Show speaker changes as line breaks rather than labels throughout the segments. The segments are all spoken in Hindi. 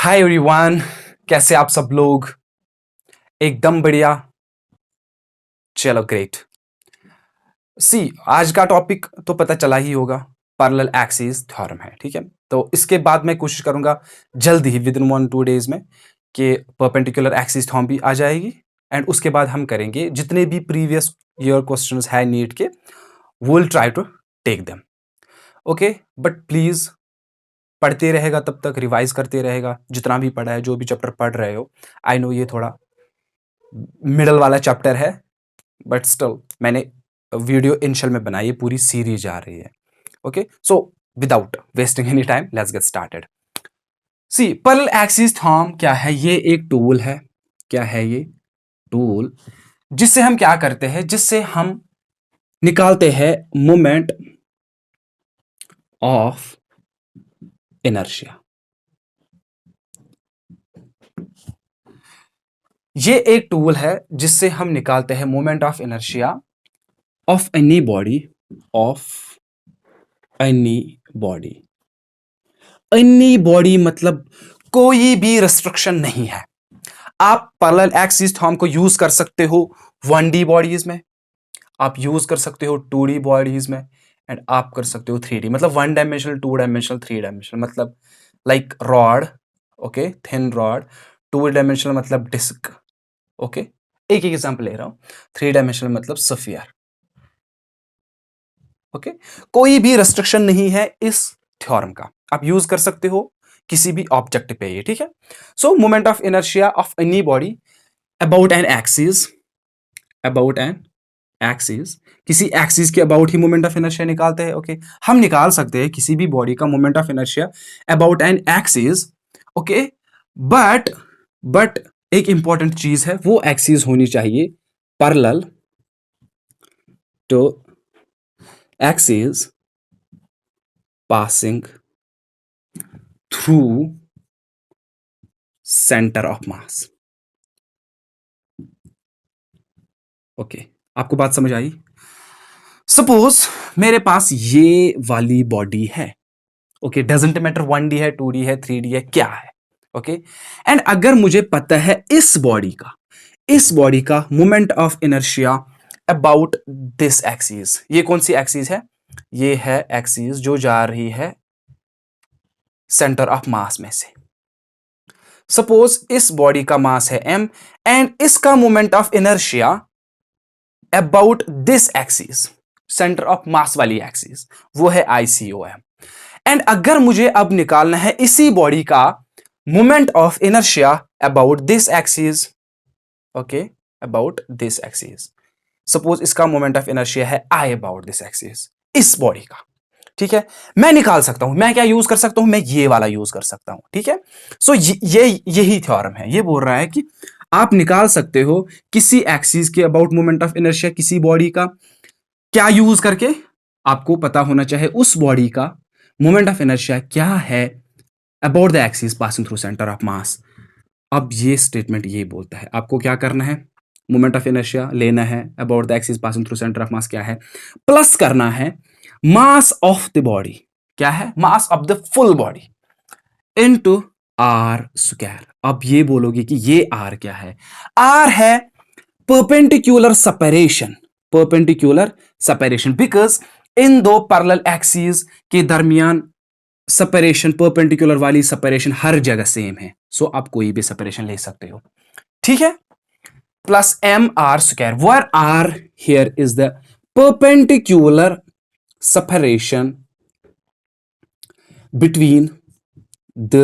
हाय एवरीवन, कैसे आप सब लोग। एकदम बढ़िया। चलो ग्रेट। सी आज का टॉपिक तो पता चला ही होगा, पैरेलल एक्सिस थ्योरम है। ठीक है, तो इसके बाद मैं कोशिश करूंगा जल्दी ही विद इन 1-2 डेज में कि परपेंडिकुलर एक्सिस थ्योरम भी आ जाएगी। एंड उसके बाद हम करेंगे जितने भी प्रीवियस ईयर क्वेश्चंस है नीट के, will try to take them. Okay, but please पढ़ते रहेगा, तब तक रिवाइज करते रहेगा जितना भी पढ़ा है, जो भी चैप्टर पढ़ रहे हो। आई नो ये थोड़ा मिडल वाला चैप्टर है, बट स्टिल मैंने वीडियो इनिशियल में बनाई है, पूरी सीरीज आ रही है। Okay, so without wasting any time let's get started. See parallel axis theorem क्या है? ये एक टूल है। क्या है ये? टूल जिससे हम क्या करते हैं, जिससे हम निकालते हैं मोमेंट ऑफ इनर्शिया। ये एक टूल है जिससे हम निकालते हैं moment of inertia of any body, of any body. Any body मतलब कोई भी रेस्ट्रिक्शन नहीं है। आप पैरेलल एक्सिस थ्योरम को यूज कर सकते हो 1D बॉडीज में, आप यूज कर सकते हो 2D बॉडीज में, एंड आप कर सकते हो 3D, मतलब 1 डायमेंशनल, 2 डायमेंशनल, 3 डायमेंशनल, मतलब like rod. Okay, thin rod. 2 dimensional मतलब डिस्क। ओके, एक एक एग्जांपल ले रहा हूं। 3 डायमेंशनल मतलब स्फीयर। ओके, कोई भी रेस्ट्रिक्शन नहीं है इस थ्योरम का, आप यूज कर सकते हो किसी भी ऑब्जेक्ट पे ये। ठीक है, सो moment of inertia of any body about an axis, about an axis, किसी एक्सिस के about he moment of inertia निकालते हैं। ओके, हम निकाल सकते हैं किसी भी बॉडी का moment of inertia about an axis. Okay, but एक इंपॉर्टेंट चीज है, वो एक्सिस होनी चाहिए parallel to axis passing through center of mass। Okay, आपको बात समझ आई? सपोज मेरे पास ये वाली बॉडी है। ओके, डजंट मैटर 1D है, 2D है, 3D है, क्या है। ओके, एंड अगर मुझे पता है इस बॉडी का moment of inertia about this axis, ये कौन सी एक्सिस है? ये है एक्सिस जो जा रही है सेंटर ऑफ मास में से। सपोज इस बॉडी का मास है m एंड इसका moment of inertia about this axis, centre of मास वाली एक्सिस, वो है ICOM। एंड अगर मुझे अब निकालना है इसी बॉडी का moment of inertia about this axis, okay, about this axis, suppose इसका मोमेंट ऑफ इनर्शिया है I अबाउट दिस एक्सिस, इस बॉडी का। ठीक है, मैं निकाल सकता हूं, मैं क्या यूज कर सकता हूं, मैं ये वाला यूज कर सकता हूं। ठीक है, सो यही थ्योरम है। ये बोल रहा है कि आप निकाल सकते हो किसी एक्सिस के अबाउट मोमेंट ऑफ इनर्शिया किसी बॉडी का, क्या यूज करके? आपको पता होना चाहिए उस बॉडी का मोमेंट ऑफ इनर्शिया क्या है about the axis passing through centre of मास। अब ये स्टेटमेंट ये बोलता है आपको क्या करना है, मोमेंट ऑफ इनर्शिया लेना है about the axis passing through centre of mass क्या है, प्लस करना है मास ऑफ द बॉडी, क्या है, mass of the full body into R square. अब ये बोलोगे कि ये आर क्या है? आर है perpendicular separation, perpendicular separation, because in दो पैरेलल एक्सिस के दरमियान सेपरेशन, परपेंडिकुलर वाली सेपरेशन हर जगह सेम है। सो आप कोई भी सेपरेशन ले सकते हो। ठीक है, plus M R square, where R here is the perpendicular separation between the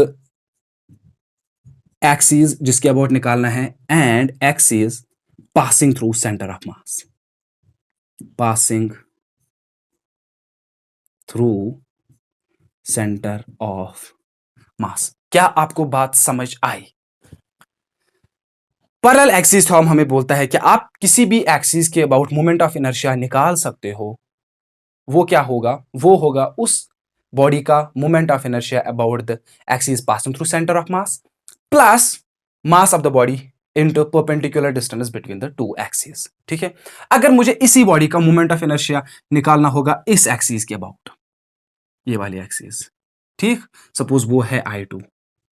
axis जिसके अबाउट निकालना है and axis passing through center of mass, passing through center of mass। क्या आपको बात समझ आई? पैरेलल एक्सिस थ्योरम हमें बोलता है कि आप किसी भी एक्सिस के अबाउट मोमेंट ऑफ इनर्शिया निकाल सकते हो। वो क्या होगा? वो होगा उस बॉडी का moment of inertia about the axis passing through centre of mass plus mass of the body into perpendicular distance between the two axis. ठीक है, अगर मुझे इसी बॉडी का मोमेंट ऑफ इनर्शिया निकालना होगा इस एक्सिस के अबाउट, ये वाली एक्सिस, ठीक, सपोज वो है I2।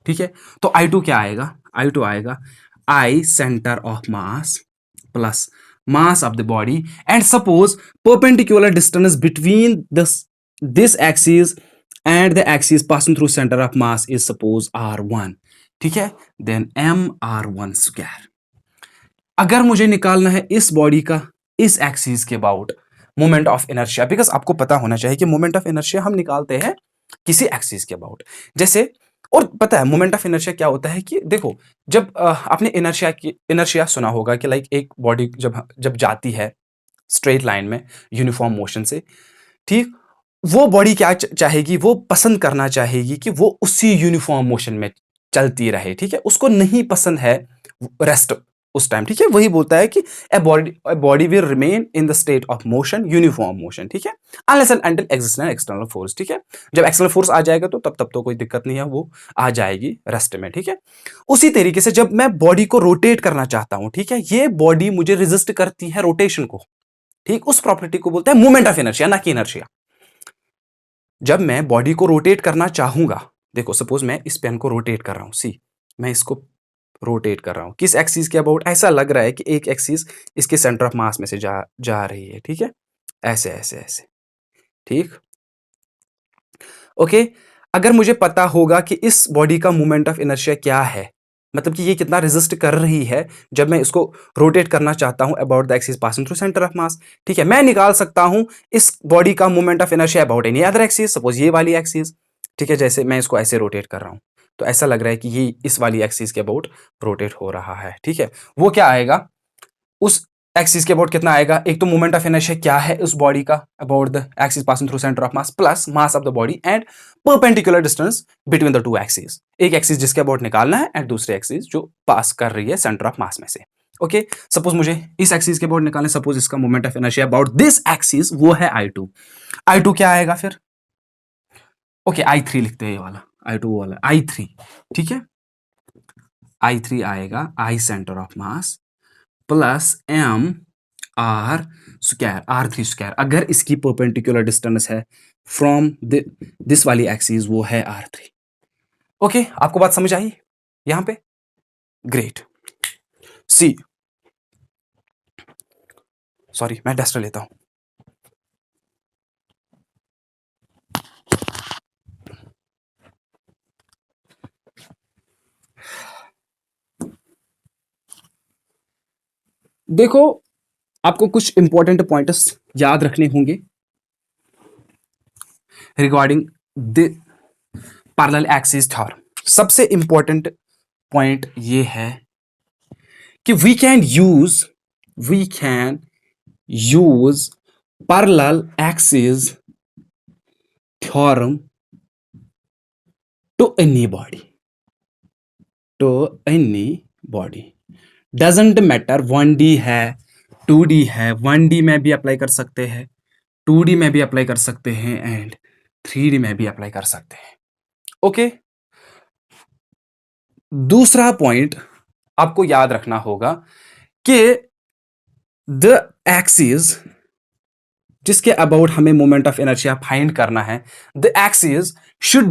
ठीक है, तो I2 क्या आएगा? I2 आएगा I centre of mass plus mass of the body, and suppose perpendicular distance between this axis and the axis passing through center of mass is suppose r1. ठीक है, then mr1 square. अगर मुझे निकालना है इस बॉडी का इस एक्सिस के about moment of inertia, because आपको पता होना चाहिए कि मोमेंट ऑफ इनर्शिया हम निकालते हैं किसी एक्सिस के अबाउट, जैसे, और पता है मोमेंट ऑफ इनर्शिया क्या होता है कि देखो, जब आपने इनर्शिया सुना होगा कि लाइक एक बॉडी जब जब जाती है स्ट्रेट लाइन में यूनिफॉर्म मोशन से, ठीक, वो बॉडी क्या चाहेगी, वो पसंद करना चाहेगी कि वो उसी यूनिफॉर्म मोशन में चलती रहे, ठीक है, उसको नहीं पसंद है रेस्ट उस टाइम, ठीक है, वही बोलता है कि body will remain in the state of motion, uniform motion, ठीक है, unless and until exist an external force, ठीक है, जब एक्सटर्नल फोर्स आ जाएगा तो तब तो कोई दिक्कत नहीं है, वो आ जाएगी रेस्ट में, ठीक है। उसी तरीके से जब मैं बॉडी को रोटेट करना चाहता हूं, ठीक है, ये बॉडी मुझे रेजिस्ट करती है रोटेशन को, ठीक, उस प्रॉपर्टी को बोलते हैं मोमेंट ऑफ इनर्शिया, ना कि इनर्शिया। जब मैं बॉडी को रोटेट करना चाहूंगा, देखो सपोज मैं इस पेन को रोटेट कर रहा हूं, सी मैं इसको रोटेट कर रहा हूं किस एक्सिस के अबाउट, ऐसा लग रहा है कि एक एक्सिस इसके सेंटर ऑफ मास में से जा रही है, ठीक है, ऐसे ऐसे ऐसे, ठीक, ओके। अगर मुझे पता होगा कि इस बॉडी का मोमेंट ऑफ इनर्शिया क्या है, मतलब कि ये कितना रेजिस्ट कर रही है जब मैं इसको रोटेट करना चाहता हूं about the axis passing through centre of मास, ठीक है, मैं निकाल सकता हूं इस बॉडी का moment of inertia about any other axis, suppose ये वाली एक्सिस, ठीक है, जैसे मैं इसको ऐसे रोटेट कर रहा हूं तो ऐसा लग रहा है कि ये इस वाली एक्सिस के अबाउट रोटेट हो रहा है, ठीक है, वो क्या आएगा उस एक्सिस के अबाउट कितना आएगा, एक तो मोमेंट ऑफ इनर्शिया क्या है उस बॉडी का about the axis passing through centre of mass plus mass of the body and perpendicular distance between the two axis, एक एक्सिस जिसके अबाउट निकालना है एंड दूसरी एक्सिस जो पास कर रही है सेंटर ऑफ मास में से, ओके। सपोज मुझे इस एक्सिस के अबाउट निकालना, सपोज इसका moment of inertia about this axis वो है I2, I2 क्या आएगा फिर, ओके I3 लिखते हैं, ये वाला I2 वाला I3, ठीक है, I3 आएगा I centre of mass plus M R square R3 square, अगर इसकी परपेंडिकुलर डिस्टेंस है फ्रॉम दिस वाली एक्सिस वो है R3, ओके। आपको बात समझ आई यहां पे, ग्रेट। सी, सॉरी मैं डस्टर लेता हूं। देखो आपको कुछ इंपॉर्टेंट पॉइंट्स याद रखने होंगे regarding the parallel axis theorem. सबसे इंपॉर्टेंट पॉइंट ये है कि we can use parallel axis theorem to any body, doesn't matter 1D है 2D है, 1D में भी अप्लाई कर सकते हैं, 2D में भी अप्लाई कर सकते हैं एंड 3D में भी अप्लाई कर सकते हैं, ओके। दूसरा पॉइंट आपको याद रखना होगा कि द एक्सिस जिसके अबाउट हमें मोमेंट ऑफ इनर्शिया फाइंड करना है, the axis should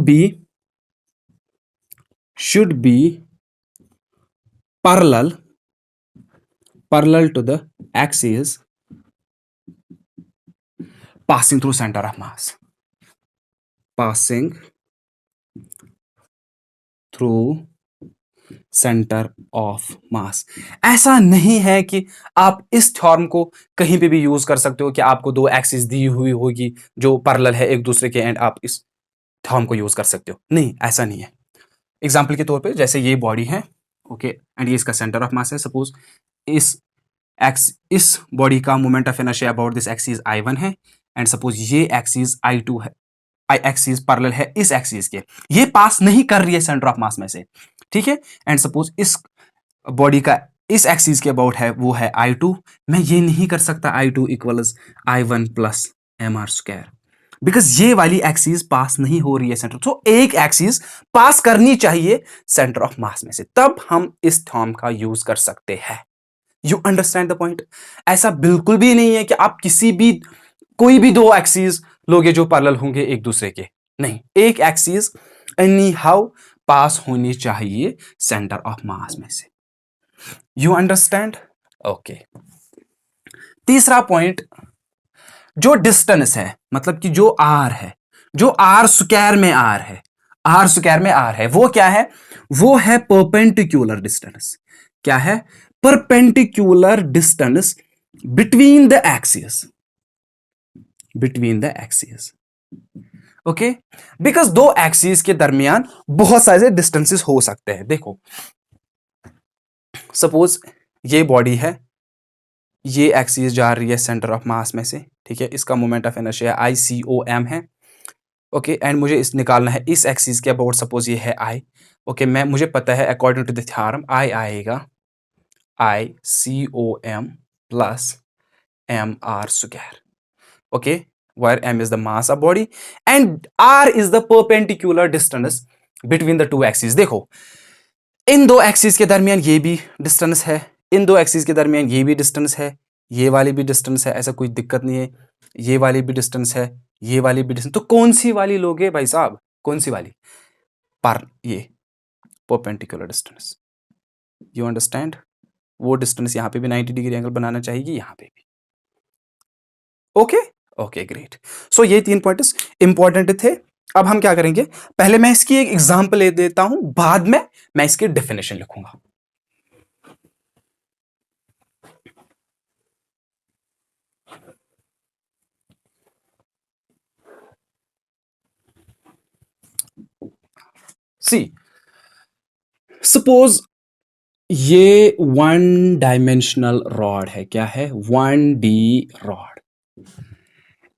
be parallel to the axis passing through center of mass, passing through centre of मास। ऐसा नहीं है कि आप इस थ्योरम को कहीं पे भी यूज कर सकते हो कि आपको दो एक्सिस दी हुई होगी जो पैरेलल है एक दूसरे के एंड आप इस थ्योरम को यूज कर सकते हो, नहीं ऐसा नहीं है। एग्जांपल के तौर पे जैसे ये बॉडी है, ओके, एंड ये इसका सेंटर ऑफ मास है, सपोज इस बॉडी का moment of inertia about this axis I1 है एंड सपोज ये एक्सिस I2 है, एक्सिस पैरेलल है इस एक्सिस के, ये पास नहीं कर रही है सेंटर ऑफ मास में से, ठीक है, एंड सपोज इस बॉडी का इस एक्सिस के अबाउट है वो है I2, मैं ये नहीं कर सकता I2 equals I1 plus mr square, because ये वाली एक्सिस पास नहीं हो रही है सेंटर, तो एक एक्सिस पास करनी चाहिए सेंटर ऑफ मास में से, तब हम इस थ्योरम का यूज कर सकते हैं। You understand the point. ऐसा बिल्कुल भी नहीं है कि आप कोई भी दो एक्सिस लोगे जो पैरेलल होंगे एक दूसरे के, नहीं, एक एक्सिस एनी हाउ पास होनी चाहिए सेंटर ऑफ मास में से। You understand? ओके। तीसरा पॉइंट, जो डिस्टेंस है, मतलब कि जो आर है, जो आर स्क्वायर में आर है, आर स्क्वायर में आर है, वो क्या है? वो है परपेंडिकुलर डिस्टेंस। क्या है? Perpendicular distance between the axis, between the axis. Okay, because दो एक्सिस के दरमियान बहुत सारे डिस्टेंसेस हो सकते हैं। देखो, सपोज ये बॉडी है, ये एक्सिस जा रही है सेंटर ऑफ मास में से, ठीक है, इसका मोमेंट ऑफ इनर्शिया ICOM है। ओके, एंड मुझे इस निकालना है इस एक्सिस के अबाउट, सपोज ये है I। ओके, मुझे पता है according to the theorem I आएगा ICOM plus MR square. Okay, where M is the mass of body and R is the perpendicular distance between the two axes। देखो, इन दो एक्सिस के दरमियान ये भी डिस्टेंस है, इन दो एक्सिस के दरमियान ये भी डिस्टेंस है, ये वाली भी डिस्टेंस है, ऐसा कोई दिक्कत नहीं है। ये वाली भी डिस्टेंस है, ये वाली भी डिस्टेंस। तो कौन सी वाली लोगे भाई साहब? कौन सी वाली? पर ये परपेंडिकुलर डिस्टेंस। You understand? वो डिस्टेंस यहां पे भी 90 डिग्री एंगल बनाना चाहिए, यहां पे भी। Okay okay, great. सो ये 3 पॉइंट्स इंपॉर्टेंट थे। अब हम क्या करेंगे, पहले मैं इसकी एक एग्जांपल ले देता हूं, बाद में मैं इसकी डेफिनेशन लिखूंगा। सी, सपोज ये 1 डायमेंशनल रॉड है। क्या है? 1D rod.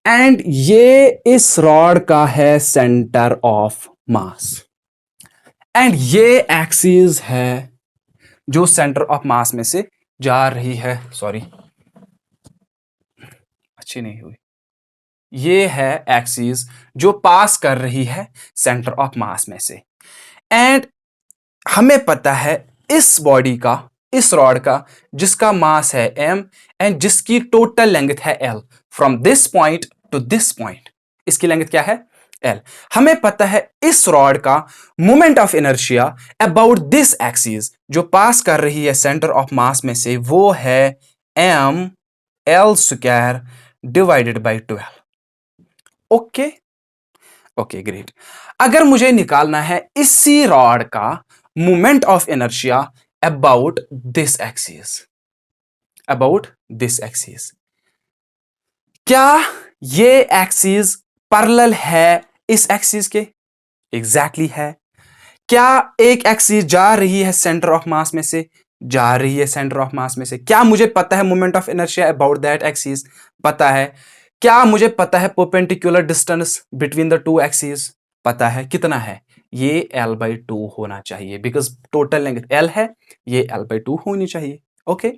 एंड ये इस रॉड का है सेंटर ऑफ मास, एंड ये एक्सिस है जो सेंटर ऑफ मास में से जा रही है। सॉरी, अच्छी नहीं हुई। ये है एक्सिस जो पास कर रही है सेंटर ऑफ मास में से। एंड हमें पता है इस बॉडी का, इस रॉड का, जिसका मास है m एंड जिसकी टोटल लेंथ है l, from this point two this point, इसकी लेंथ क्या है? l। हमें पता है इस रॉड का moment of inertia about this axis जो पास कर रही है सेंटर ऑफ मास में से, वो है ml square divided by 12। Okay okay, great. अगर मुझे निकालना है इसी रॉड का moment of inertia about this axis, about this axis, क्या ये एक्सिस पैरेलल है इस एक्सिस के? एग्जैक्टली है। क्या एक एक्सिस जा रही है सेंटर ऑफ मास में से? जा रही है सेंटर ऑफ मास में से। क्या मुझे पता है moment of inertia about that axis? पता है। क्या मुझे पता है perpendicular distance between the two axis? पता है। कितना है? ये l/2 होना चाहिए, बिकॉज टोटल लेंथ l है, ये l/2 होनी चाहिए। ओके,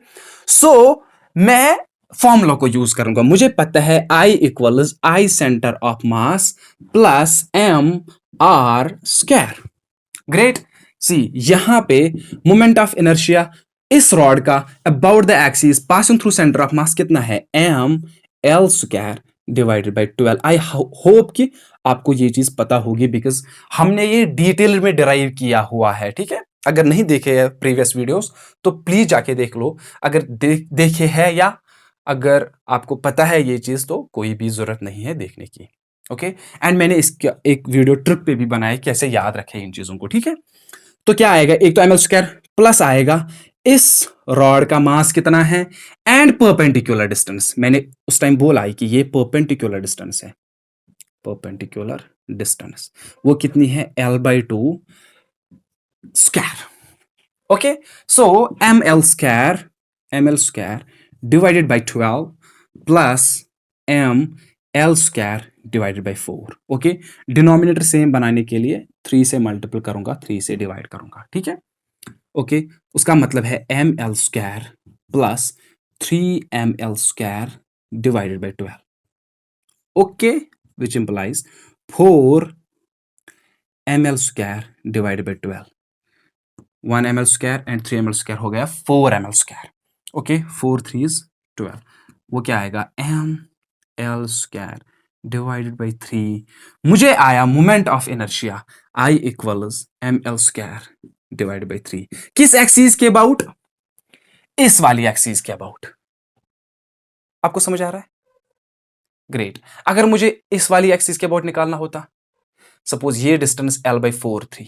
सो मैं फॉर्मूला को यूज करूंगा। मुझे पता है I equals I centre of mass plus MR square. Great. See, यहां पे मोमेंट ऑफ इनर्शिया इस रॉड का about the axis passing through centre of mass कितना है? ML square divided by 12। I hope कि आपको ये चीज पता होगी, बिकॉज हमने ये डिटेल में डिराइव किया हुआ है। ठीक है, अगर नहीं देखे हैं प्रीवियस वीडियोस तो प्लीज जाके देख लो। अगर देखे हैं या अगर आपको पता है ये चीज, तो कोई भी जरूरत नहीं है देखने की। ओके, एंड मैंने इसका एक वीडियो ट्रिक पे भी बनाया कैसे याद रखें इन चीजों को। ठीक है, तो क्या आएगा? एक तो ml स्क्वायर प्लस आएगा इस रॉड का मास कितना है एंड परपेंडिकुलर डिस्टेंस। मैंने उस टाइम बोला है कि ये परपेंडिकुलर डिस्टेंस है, परपेंडिकुलर डिस्टेंस वो कितनी है? l/2 square. Okay, so ml square divided by 12 plus ml square divided bye 4। Okay, denominator same बनाने के लिए 3 से मल्टीपल करूंगा, 3 से डिवाइड करूंगा। ठीक है, ओके, उसका मतलब है ml square plus 3ml square divided by 12। Okay, which implies 4ml square divided by 12। 1ml square and 3ml square हो गया 4ml स्क्वायर। ओके, 4 3 12। वो क्या आएगा? ml स्क्वायर डिवाइडेड बाई 3, मुझे आया moment of inertia I equals ml² divided by 3। किस एक्सिस के अबाउट? इस वाली एक्सिस के अबाउट। आपको समझ आ रहा है? ग्रेट। अगर मुझे इस वाली एक्सिस के अबाउट निकालना होता, सपोज ये डिस्टेंस L/4 थी,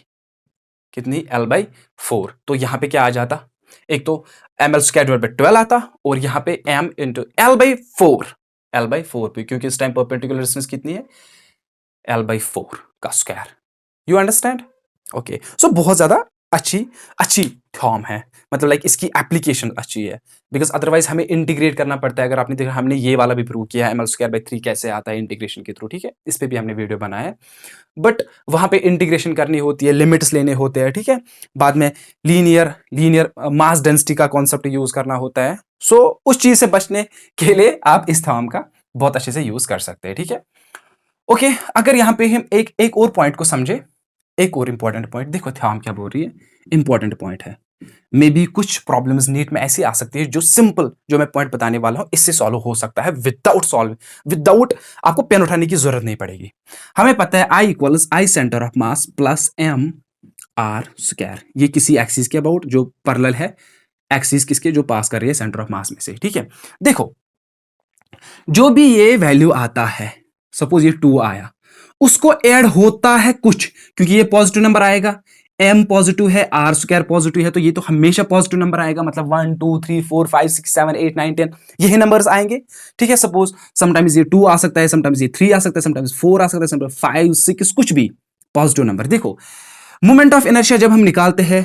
कितनी? L/4। तो यहां पे क्या आ जाता? एक तो ml²/12 आता, और यहां पे m इंटू L/4 पे, क्योंकि इस टाइम परपेंडिकुलर डिस्टेंस कितनी है? L/4 का स्क्वायर। You understand? ओके, सो बहुत ज्यादा अच्छी अच्छी थॉर्म है, मतलब लाइक इसकी एप्लीकेशन अच्छी है, बिकॉज अदरवाइज हमें इंटीग्रेट करना पड़ता है। अगर आपने देखा, हमने ये वाला भी प्रूव किया है ml²/3 कैसे आता है इंटीग्रेशन के थ्रू, ठीक है, इस पे भी हमने वीडियो बनाया है। बट वहां पे इंटीग्रेशन करनी होती है, लिमिट्स लेने होते हैं, ठीक है। बाद में लीनियर मास डेंसिटी का कॉन्सेप्ट यूज करना होता है। सो उस चीज से बचने के लिए आप इस थॉर्म का बहुत अच्छे से यूज कर सकते हैं, ठीक है। ओके, अगर यहां पे हम एक और पॉइंट को समझे, एक और इंपॉर्टेंट पॉइंट, देखो थॉर्म क्या बोल रही है, इंपॉर्टेंट पॉइंट है। मे बी कुछ प्रॉब्लम्स नीट में ऐसी आ सकती है जो सिंपल, जो मैं पॉइंट बताने वाला हूं, इससे सॉल्व हो सकता है विदाउट आपको पेन उठाने की जरूरत नहीं पड़ेगी। हमें पता है I equals I centre of mass plus m r²। ये किसी एक्सिस के अबाउट जो पैरेलल है, एक्सिस किसके? जो पास कर रही है सेंटर ऑफ मास में से, ठीक है। देखो, जो भी ये वैल्यू आता है, सपोज ये 2 आया, उसको ऐड होता है कुछ, क्योंकि ये पॉजिटिव नंबर आएगा, m पॉजिटिव है, r² पॉजिटिव है, तो ये तो हमेशा पॉजिटिव नंबर आएगा, मतलब 1 2 3 4 5 6 7 8 9 10 यही नंबर्स आएंगे, ठीक है। सपोज समटाइम्स ये 2 आ सकता है, समटाइम्स ये 3 आ सकता है, समटाइम्स 4 आ सकता है, समटाइम्स 5 6, कुछ भी पॉजिटिव नंबर। देखो, मोमेंट ऑफ इनर्शिया जब हम निकालते हैं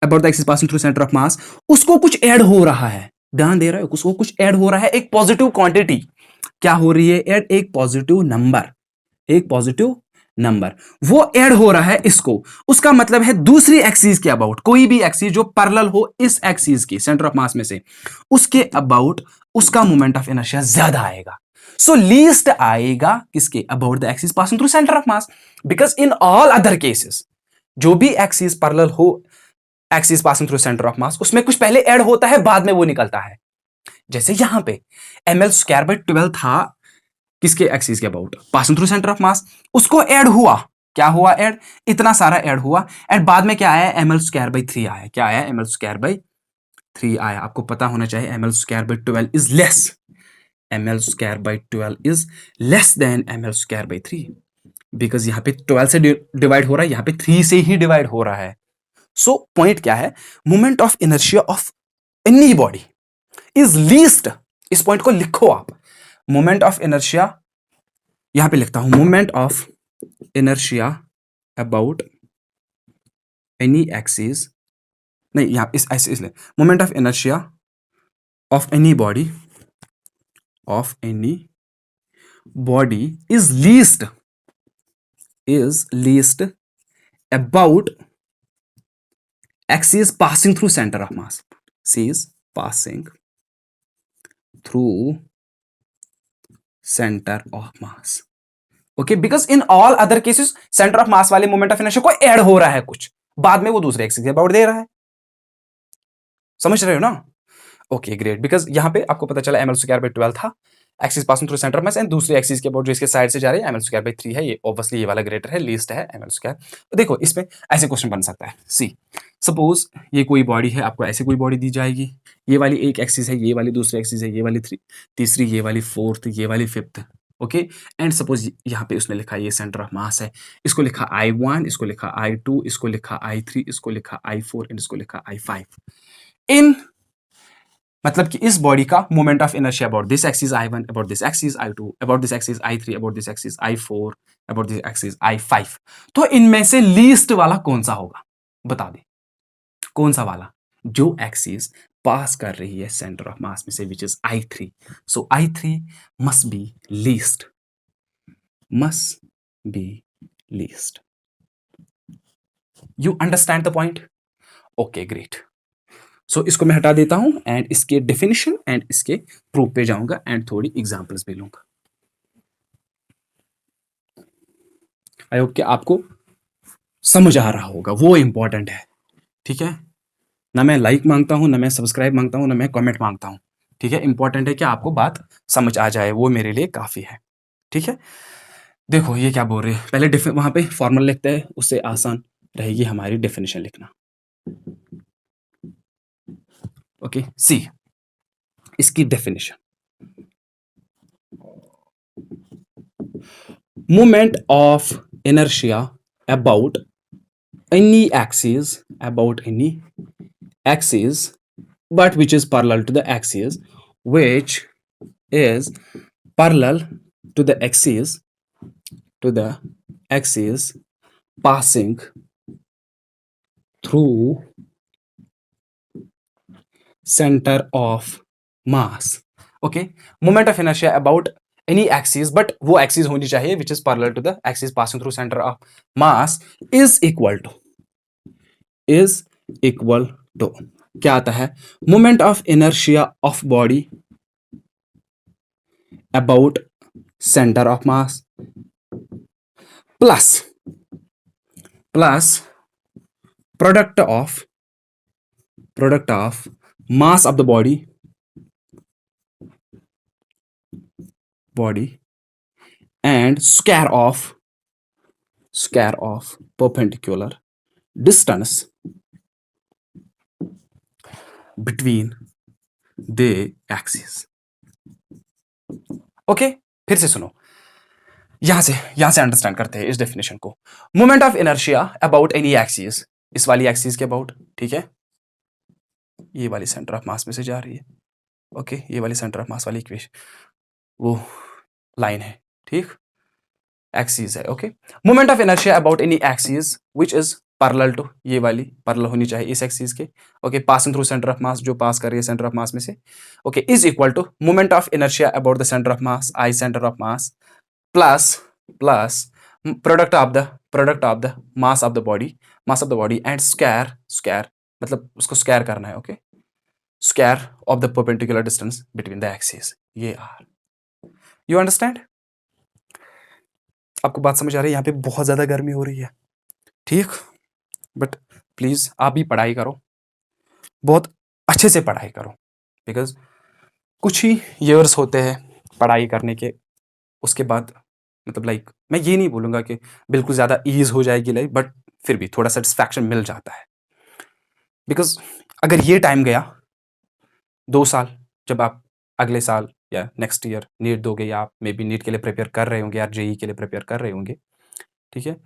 about the axis passing through centre of मास, उसको कुछ ऐड हो रहा है, ध्यान दे रहे हो, उसको कुछ ऐड हो रहा है, एक पॉजिटिव क्वांटिटी क्या हो रही है? ऐड एक पॉजिटिव नंबर, एक पॉजिटिव नंबर वो ऐड हो रहा है इसको। उसका मतलब है दूसरी एक्सिस के अबाउट, कोई भी एक्सिस जो पैरेलल हो इस एक्सिस की सेंटर ऑफ मास में से, उसके अबाउट उसका मोमेंट ऑफ इनर्शिया ज्यादा आएगा। सो लीस्ट आएगा किसके? About the axis passing through centre of mass. Because in all other cases, जो भी एक्सिस पैरेलल हो axis passing through centre of मास, उसमें कुछ पहले ऐड होता है, बाद में वो निकलता है। जैसे यहां पे ml²/12 था, किसके? एक्सिस के about, passing through centre of मास, उसको ऐड हुआ, क्या हुआ ऐड? इतना सारा ऐड हुआ, एंड बाद में क्या आया? ml²/3 आया। क्या आया? ml²/3 आया। आपको पता होना चाहिए ml²/12 is less, ml²/12 is less than ml²/3, because यहां पे 12 से डिवाइड हो रहा है, यहां पे 3 से ही डिवाइड हो रहा है। सो पॉइंट क्या है? Moment of inertia of any body is least, इस पॉइंट को लिखो आप, मोमेंट ऑफ इनर्शिया, यहां पे लिखता हूं, moment of inertia about any axis, नहीं यहां इस ऐसे इसलिए, moment of inertia of any body is least about axis passing through centre of mass, is passing through center of mass। Okay, because in all other cases centre of मास वाले मोमेंट ऑफ इनर्शिया को ऐड हो रहा है कुछ, बाद में वो दूसरे एक्सिस के अबाउट दे रहा है। समझ रहे हो ना? ओके ग्रेट, बिकॉज यहां पे आपको पता चला ml²/12 था, axis passing through centre of mass, and दूसरे एक्सिस के अबाउट जो इसके साइड से जा रही है ml²/3 है, ये ऑब्वियसली ये वाला ग्रेटर है, लीस्ट है ml²। तो देखो इसमें ऐसे क्वेश्चन बन सकता है, सी सपोज ये कोई बॉडी है, आपको ऐसे कोई बॉडी दी जाएगी, ये वाली एक एक्सिस है, ये वाली दूसरी एक्सिस है, ये वाली तीसरी, ये वाली फोर्थ, ये वाली फिफ्थ, ओके। एंड सपोज यहाँ पे उसने लिखा ये सेंटर ऑफ मास है, इसको लिखा I1, इसको लिखा I2, इसको लिखा I3, इसको लिखा I4 एंड इसको लिखा I5। इन मतलब कि इस बॉडी का moment of inertia about this axis I1, about this axis I2, about this axis I3, about this axis I4, about this axis I5। तो इनमें से लीस्ट वाला कौन सा होगा? बता दे कौन सा वाला? जो एक्सिस पास कर रही है सेंटर ऑफ मास में से, which is I3। So I3 must be least. You understand the point? Okay great. So इसको मैं हटा देता हूं, एंड इसके डेफिनेशन एंड इसके प्रूफ पे जाऊंगा, एंड थोड़ी एग्जांपल्स भी लूंगा। आई होप कि आपको समझ आ रहा होगा, वो इंपॉर्टेंट है, ठीक है। ना मैं लाइक मांगता हूं, ना मैं सब्सक्राइब मांगता हूं, ना मैं कमेंट मांगता हूं, ठीक है। इंपॉर्टेंट है कि आपको बात समझ आ जाए, वो मेरे लिए काफी है। ठीक है, देखो ये क्या बोल रहे हैं, पहले वहां पे फॉर्मूला लिखते हैं, उससे आसान रहेगी हमारी डेफिनेशन लिखना। ओके, सी इसकी definition, moment of inertia about any axis but which is parallel to the axis which is parallel to the axis passing through center of mass. Okay, moment of inertia about any axis but वो axis होनी चाहिए which is parallel to the axis passing through center of mass is equal to क्या आता है, moment of inertia of body about centre of mass plus product of mass of the body and square of perpendicular distance between the axis. Okay, फिर से सुनो, यहां से अंडरस्टैंड करते हैं इस डेफिनेशन को। Moment of inertia about any axis, इस वाली एक्सिस के अबाउट, ठीक है, ये वाली सेंटर ऑफ मास में से जा रही है। ओके, ये वाली सेंटर ऑफ मास वाली इक्वेशन वो लाइन है, ठीक, एक्सिस है। Okay, moment of inertia about any axis which is parallel to, ये वाली पैरेलल होनी चाहिए इस एक्सिस के। Okay, passing through centre of mass, जो पास कर रही है सेंटर ऑफ मास में से। Okay, is equal to moment of inertia about the center of mass, I centre of mass, plus product of the mass of the body and square मतलब उसको स्क्वायर करना है। Okay, square of the perpendicular distance between the axis, ये आर। You understand? आपको बात समझ आ रही है? यहाँ पे बहुत ज्यादा गर्मी हो रही है, ठीक, बट प्लीज आप भी पढ़ाई करो, बहुत अच्छे से पढ़ाई करो, बिकॉज कुछ ही ईयर्स होते हैं पढ़ाई करने के, उसके बाद मतलब लाइक मैं ये नहीं बोलूंगा कि बिल्कुल ज्यादा ईज हो जाएगी लाइफ, बट फिर भी थोड़ा सेटिस्फैक्शन मिल जाता है। बिकॉज अगर ये टाइम गया 2 साल, जब आप अगले साल या नेक्स्ट ईयर नीट दोगे, या आप मे बी नीट के लिए प्रिपेयर कर रहे होंगे या जेई के लिए प्रिपेयर कर रहे होंगे, ठीक है,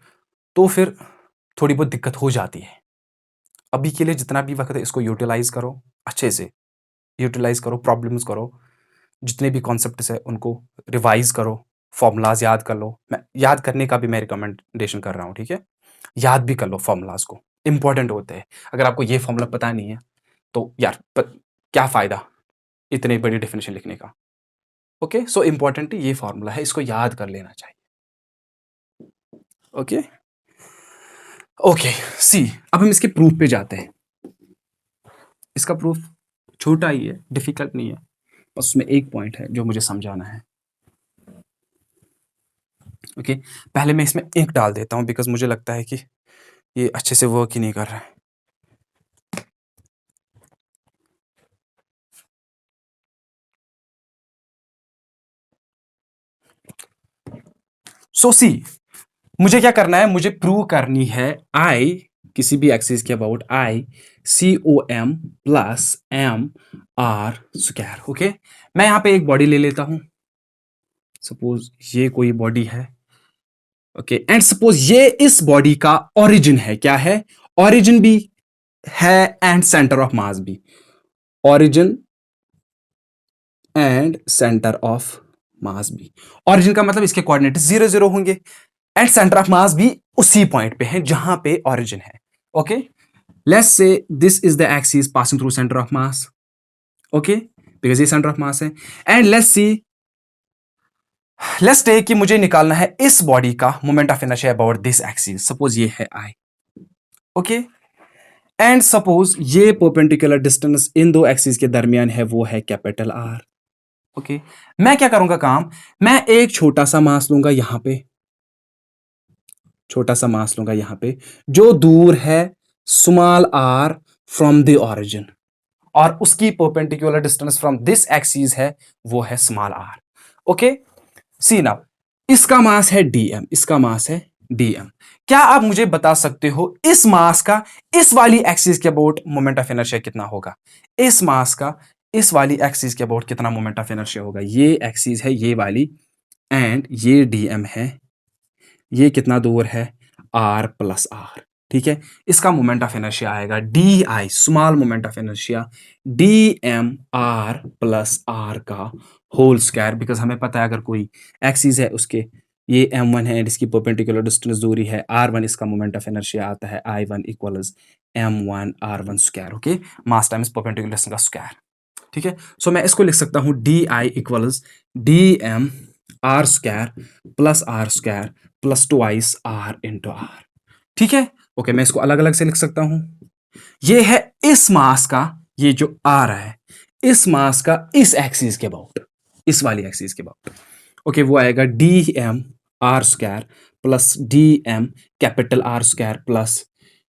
तो फिर थोड़ी बहुत दिक्कत हो जाती है। अभी के लिए जितना भी वक्त है इसको यूटिलाइज करो, अच्छे से यूटिलाइज करो, प्रॉब्लम्स करो, जितने भी कॉन्सेप्ट्स है उनको रिवाइज करो, फॉर्मूलाज याद कर लो। मैं याद करने का भी मैं रिकमेंडेशन कर रहा हूँ, ठीक है, याद भी कर लो फॉर्मूलाज को, इंपॉर्टेंट होते हैं। अगर आपको ये फॉर्मूला पता नहीं है तो यार क्या फायदा इतनी बड़ी डेफिनेशन लिखने का। ओके, सो इंपॉर्टेंट ये फॉर्मूला है, इसको याद कर लेना चाहिए। ओके ओके, सी अब हम इसके प्रूफ पे जाते हैं। इसका प्रूफ छोटा ही है, डिफिकल्ट नहीं है, बस उसमें एक पॉइंट है जो मुझे समझाना है। ओके, पहले मैं इसमें एक डाल देता हूं बिकॉज मुझे लगता है कि ये अच्छे से वर्क ही नहीं कर रहा है। सो सी, मुझे क्या करना है, मुझे प्रूव करनी है आई किसी भी एक्सिस के about I COM plus MR square. Okay, मैं यहां पे एक बॉडी ले लेता हूं, सपोज ये कोई बॉडी है। ओके, एंड सपोज ये इस बॉडी का ओरिजिन है, क्या है, ओरिजिन भी है एंड सेंटर ऑफ मास भी, ओरिजिन एंड सेंटर ऑफ मास भी। ओरिजिन का मतलब इसके कोऑर्डिनेट 0 0 होंगे एंड सेंटर ऑफ मास भी उसी पॉइंट पे है जहां पे ओरिजिन है। Okay, let's say this is the axis passing through centre of mass. Okay, because ये सेंटर ऑफ मास है, एंड लेट्स टेक कि मुझे निकालना है इस बॉडी का moment of inertia about this axis, suppose ये है आई। ओके, एंड सपोज ये परपेंडिकुलर डिस्टेंस इन दो एक्सिस के दरमियान है, वो है कैपिटल आर। ओके, मैं क्या करूंगा काम, मैं एक छोटा सा मास लूंगा यहां पे, छोटा सा मास लूंगा यहां पे जो दूर है small R from the origin, और उसकी perpendicular distance from this axis है वो है small R. Okay, see now इसका मास है डीएम, इसका मास है डीएम। क्या आप मुझे बता सकते हो इस मास का इस वाली एक्सिस के अबाउट मोमेंट ऑफ इनर्शिया कितना होगा? इस मास का इस वाली एक्सिस के अबाउट कितना मोमेंट ऑफ इनर्शिया होगा? ये एक्सिस है ये वाली, एंड ये डीएम है, ये कितना दूर है? आर प्लस आर, ठीक है। इसका मोमेंट ऑफ इनर्शिया आएगा D I, small moment of inertia, D M R plus R का होल स्क्वायर। बिकॉज हमें पता है अगर कोई एक्सिस है उसके ये m1 है, इसकी परपेंडिकुलर डिस्टेंस दूरी है r1, इसका मोमेंट ऑफ इनर्शिया आता है i1 equals m1 r1 square, okay, mass times perpendicular distance का स्क्वायर, ठीक है। सो मैं इसको लिख सकता हूं D I equals D M R square plus R square plus twice R into R, ठीक है। ओके, मैं इसको अलग अलग से लिख सकता हूं। ये है इस मास का, ये जो आ रहा है इस मास का इस एक्सिस के अबाउट, इस वाली एक्सिस के अबाउट, ओके, वो आएगा D M R square plus D M capital R square plus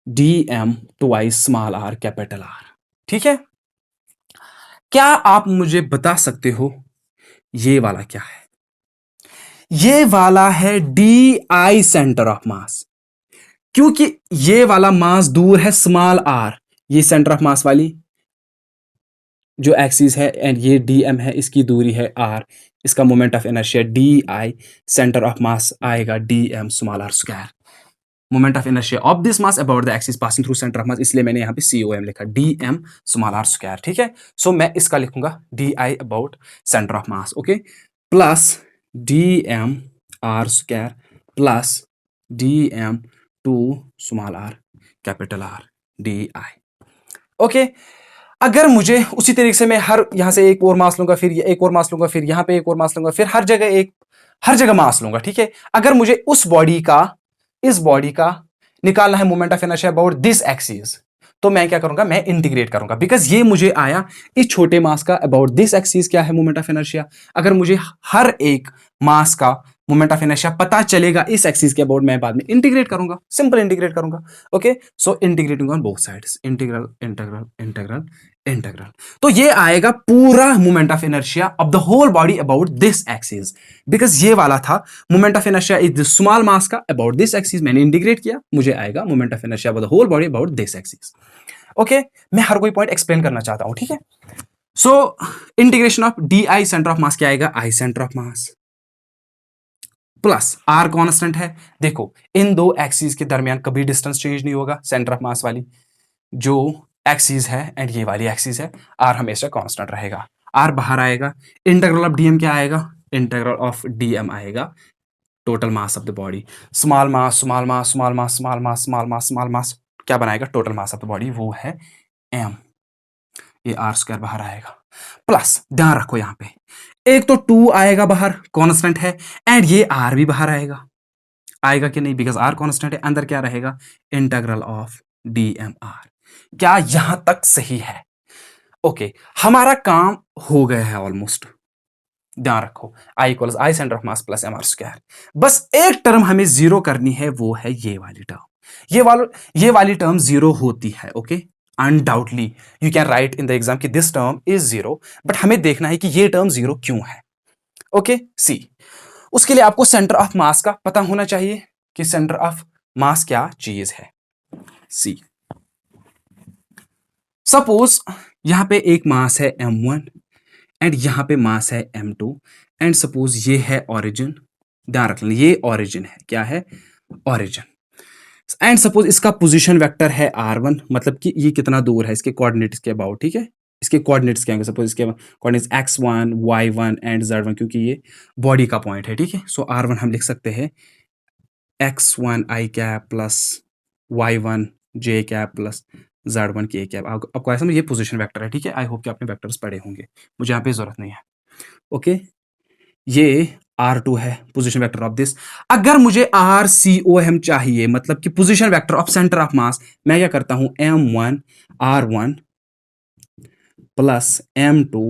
D M twice small R capital R, ठीक है। क्या आप मुझे बता सकते हो ये वाला क्या है? ये वाला है डी आई सेंटर ऑफ मास, क्योंकि ये वाला मास दूर है स्मॉल आर, ये सेंटर ऑफ मास वाली जो एक्सिस है, एंड ये डी एम है, इसकी दूरी है आर, इसका moment of inertia D I centre of mass आएगा D M small R square, moment of inertia of this mass about the axis passing through centre of mass, इसलिए मैंने यहाँ पे COM लिखा D M small R square, ठीक है। सो मैं इसका लिखूंगा D I about centre of mass, okay, plus D M R square plus D M two small R capital R D I, okay. अगर मुझे उसी तरीके से मैं हर यहां से एक और मास लूंगा, फिर एक और मास लूंगा, फिर यहां पे एक और मास लूंगा, फिर हर जगह मास लूंगा, ठीक है। अगर मुझे उस बॉडी का इस बॉडी का निकालना है moment of inertia about this axis, तो मैं क्या करूंगा? मैं इंटीग्रेट करूंगा, बिकॉज ये मुझे आया इस छोटे मास का अबाउट दिस एक्सिस क्या है मोमेंट ऑफ इनर्शिया। अगर मुझे हर एक मास का मोमेंट ऑफ इनर्शिया पता चलेगा इस एक्सिस के अबाउट, मैं बाद में इंटीग्रेट करूंगा, सिंपल इंटीग्रेट करूंगा, okay. So integrating on both sides, integral integral integral integral, तो ये आएगा पूरा moment of inertia of the whole body about this axis, because ये वाला था moment of inertia is the small mass का अबाउट दिस एक्सिस, मैंने इंटीग्रेट किया, मुझे आएगा moment of inertia about the whole body about this axis, okay. मैं हर कोई पॉइंट एक्सप्लेन करना चाहता हूं, ठीक है। So integration of D I centre of mass क्या आएगा? I centre of mass plus R constant है। देखो इन दो एक्सिस के दरमियान कभी डिस्टेंस चेंज नहीं होगा, सेंटर ऑफ मास वाली जो एक्सिस है एंड ये वाली एक्सिस है, आर हमेशा कांस्टेंट रहेगा, आर बाहर आएगा। इंटीग्रल ऑफ डीएम क्या आएगा? इंटीग्रल ऑफ डीएम आएगा total mass of the body, small mass small mass small mass small mass small mass small mass क्या बनाएगा? Total mass of the body, वो है एम, ये आर स्क्वायर बाहर आएगा। प्लस ध्यान रखो यहां पे एक तो 2 आएगा बाहर, कांस्टेंट है, एंड ये आर भी बाहर आएगा, आएगा कि नहीं? बिकॉज आर कांस्टेंट है, अंदर क्या रहेगा? Integral of D M R. क्या यहां तक सही है? ओके, हमारा काम हो गया है ऑलमोस्ट। ध्यान रखो I equals I centre of mass plus M R square, बस एक टर्म हमें जीरो करनी है, वो है ये वाली टर्म, ये वाली टर्म जीरो होती है, okay. Undoubtedly you can write in the exam कि this term is zero, but हमें देखना है कि ये टर्म जीरो क्यों है, ओके। सी, उसके लिए आपको सेंटर ऑफ मास का पता होना चाहिए कि सेंटर ऑफ मास क्या चीज है। सी, सपोज यहां पे एक मास है m1 एंड यहां पे मास है m2, एंड सपोज ये है ओरिजिन, ध्यान रख लें ये ओरिजिन है, क्या है? ओरिजिन। एंड सपोज इसका पोजीशन वेक्टर है r1, मतलब कि ये कितना दूर है इसके कोऑर्डिनेट्स के अबाउट, ठीक है। इसके कोऑर्डिनेट्स क्या होंगे? सपोज इसके coordinates x1 y1 and z1, क्योंकि ये बॉडी का पॉइंट है, ठीक है। सो r1 हम लिख सकते हैं x1 i cap plus y1 j cap plus z1 k cap. आपको ऐसा ये पोजीशन वेक्टर है, ठीक है। आई होप कि आपने वेक्टर्स पढ़े होंगे, मुझे यहाँ पे जरूरत नहीं है, ओके। ये r2 है पोजीशन वेक्टर ऑफ दिस। अगर मुझे RCOM चाहिए, मतलब कि position vector of centre of मास, मैं क्या करता हूं? m1 r1 plus m2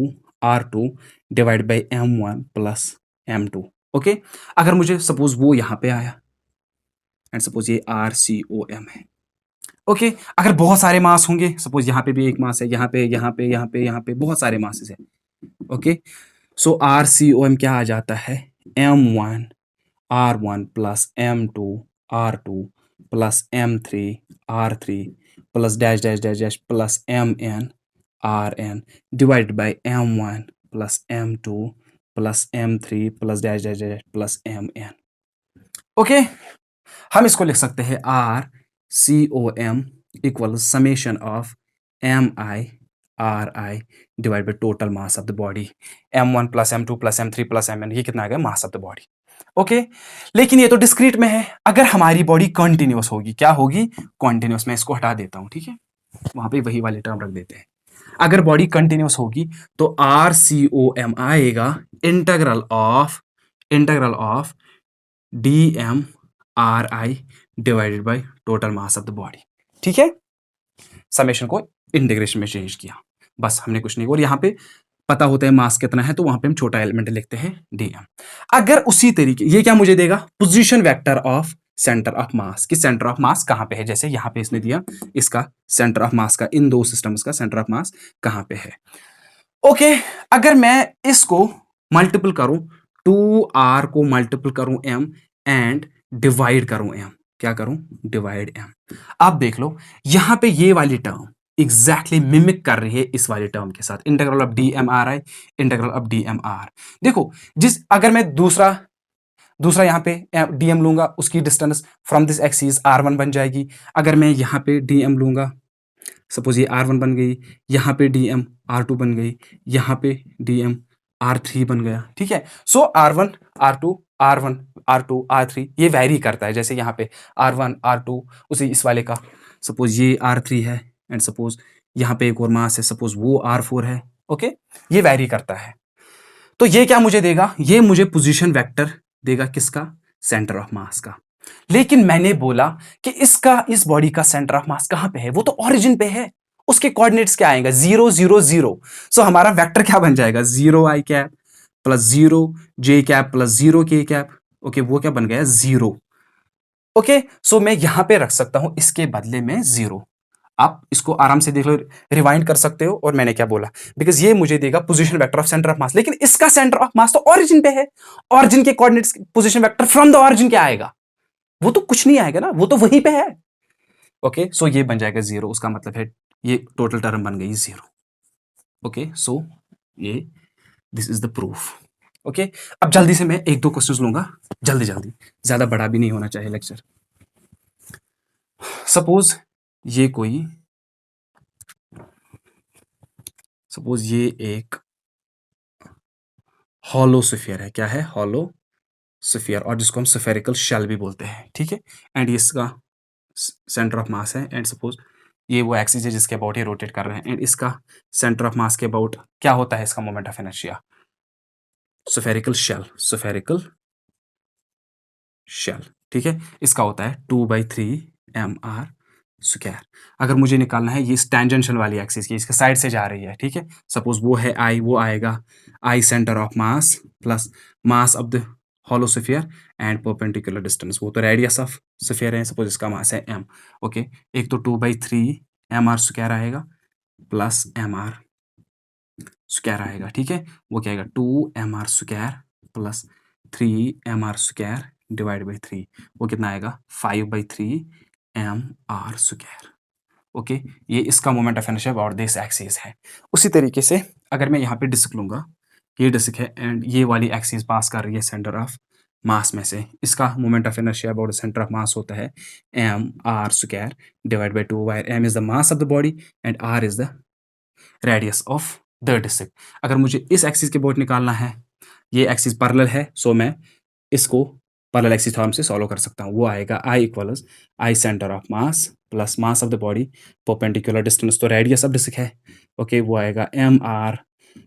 r2 divide by m1 plus m2, okay. अगर मुझे सपोज वो यहां पे आया एंड सपोज ये RCOM है, ओके। अगर बहुत सारे मास होंगे, सपोज यहां पे भी एक मास है, यहां पे यहां पे यहां पे यहां पे बहुत सारे मासेस है, ओके। सो RCOM क्या आ जाता है? m1 R1 plus M2 R2 plus M3 R3 plus dash dash dash dash plus Mn Rn divided by M1 plus M2 plus M3 plus dash dash dash plus Mn. Okay, हम इसको लिख सकते हैं RCOM equal summation of MI RI divide by total mass of the body M1 plus M2 plus M3 plus Mn, ये कितना आ गया मास ऑफ द बॉडी. ओके, लेकिन ये तो डिस्क्रीट में है. अगर हमारी बॉडी कंटिन्यूअस होगी, क्या होगी? कंटिन्यूअस. मैं इसको हटा देता हूं, ठीक है, वहां पे वही वाले टर्म रख देते हैं. अगर बॉडी कंटिन्यूअस होगी तो RCOM आएगा integral of DM RI divided by total mass of the body. ठीक है, समेशन को इंटीग्रेशन में चेंज किया, बस हमने कुछ नहीं. और यहाँ पे पता होता है मास कितना है, तो वहां पे हम छोटा एलिमेंट लिखते हैं DM. अगर उसी तरीके, ये क्या मुझे देगा? Position vector of centre of मास, कि सेंटर ऑफ मास कहां पे है. जैसे यहां पे इसने दिया इसका सेंटर ऑफ मास का, इन दो सिस्टम्स का सेंटर ऑफ मास कहां पे है. ओके, अगर मैं इसको मल्टीपल करूं, 2R को मल्टीपल करूं M एंड डिवाइड करूं M, क्या करूं? Divide M. आप देख लो यहां पे ये वाली टर्म एग्जैक्टली मिमिक कर रही है इस वाली टर्म के साथ. Integral of DMRI, integral of DMR. देखो, अगर मैं दूसरा यहां पे DM लूंगा, उसकी distance from this axis R1 बन जाएगी. अगर मैं यहां पे DM लूंगा, सपोज ये R1 बन गई, यहाँ पे DM R2 बन गई, यहाँ पे DM R3 बन गया. ठीक है, सो R1 R2 R1 R2 R3 ये वैरी करता है. जैसे यहाँ पे R1 R2, उसी इस वाले का सपोज ये R3 है, एंड सपोज यहाँ पे एक और मास है, सपोज वो R4 है. ओके, ये वैरी करता है. तो ये क्या मुझे देगा? ये मुझे पोजीशन वेक्टर देगा, किसका? सेंटर ऑफ मास का. लेकिन मैंने बोला कि इस बॉडी का सेंटर ऑफ मास कहां पे है? वो तो ओरिजिन पे है. उसके कोऑर्डिनेट्स क्या आएगा? 0 0 0. सो हमारा वेक्टर क्या बन जाएगा? 0 I cap plus 0 J cap plus 0 K cap. Okay, वो क्या बन गया? 0. ओके, सो मैं यहां पे रख सकता हूं इसके बदले में 0. आप इसको आराम से देख लो, रिवाइंड कर सकते हो. और मैंने क्या बोला? बिकॉज ये मुझे देगा position vector of centre of मास. लेकिन इसका सेंटर ऑफ मास तो ओरिजिन पे है. ओरिजिन के coordinates position vector from the origin क्या आएगा? वो तो कुछ नहीं आएगा ना, वो तो वहीं पे है. ओके, सो ये बन जाएगा 0. उसका मतलब है ये टोटल टर्म बन गई 0. ओके, सो ये this is the proof. Okay, अब जल्दी से मैं एक दो क्वेश्चंस लूंगा, जल्दी जल्दी, ज्यादा बड़ा भी नहीं होना चाहिए लेक्चर. सपोज ये एक हॉलो स्फीयर है. क्या है? हॉलो स्फीयर, और जिसको हम स्फेरिकल शेल भी बोलते हैं. ठीक है, एंड इसका सेंटर ऑफ मास है, एंड सपोज ये वो एक्सिस है जिसके अबाउट ये रोटेट कर रहे हैं, एंड इसका सेंटर ऑफ मास के अबाउट क्या होता है? इसका moment of inertia. Spherical shell. ठीक है, इसका होता है 2/3 mr स्क्वायर. अगर मुझे निकालना है ये टेंजेंशियल वाली एक्सिस की, इसके साइड से जा रही है. ठीक है, सपोज वो है I, वो आएगा I centre of mass plus mass of the hollow sphere and perpendicular distance. वो तो रेडियस ऑफ स्फीयर है, सपोज इसका मास है m. ओके, एक तो 2/3 mr स्क्वायर आएगा प्लस mr स्क्वायर आएगा. ठीक है, वो क्या आएगा? 2 mr square plus 3 mr square divide by 3. वो कितना आएगा? 5/3 mr स्क्वायर. ओके, ये इसका मोमेंट ऑफ इनर्शिया और दिस एक्सिस है. उसी तरीके से अगर मैं यहाँ पे डिस्क लूंगा, ये डिस्क है एंड ये वाली एक्सिस पास कर रही है सेंटर ऑफ मास में से. इसका moment of inertia about centre of mass होता है mr square divide by 2, where m is the mass of the body and r is the radius of the disc. अगर मुझे इस एक्सिस के अबाउट निकालना है, ये एक्सिस पैरेलल है, सो मैं इसको पैरेलल एक्सिस फॉर्म से सॉल्व कर सकता हूँ. वो आएगा I equals I centre of mass plus mass of the body perpendicular distance, तो रेडियस ऑफ डिस्क है. ओके, वो आएगा mr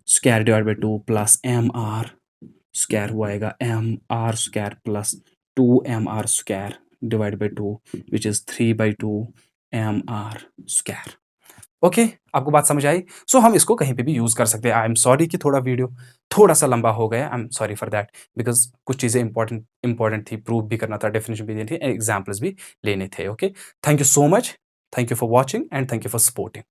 square divide by 2 plus mr square. वो आएगा mr square plus 2mr square divide by 2 which is 3/2 mr square. Okay, आपको बात समझ आई? सो हम इसको कहीं पे भी यूज कर सकते हैं. आई एम सॉरी कि वीडियो थोड़ा सा लंबा हो गया. I am sorry for that, because कुछ चीजें इंपॉर्टेंट थी, प्रूव भी करना था, डेफिनेशन भी देनी थी, एग्जाम्पल्स भी लेने थे. Okay, thank you so much, thank you for watching and thank you for supporting.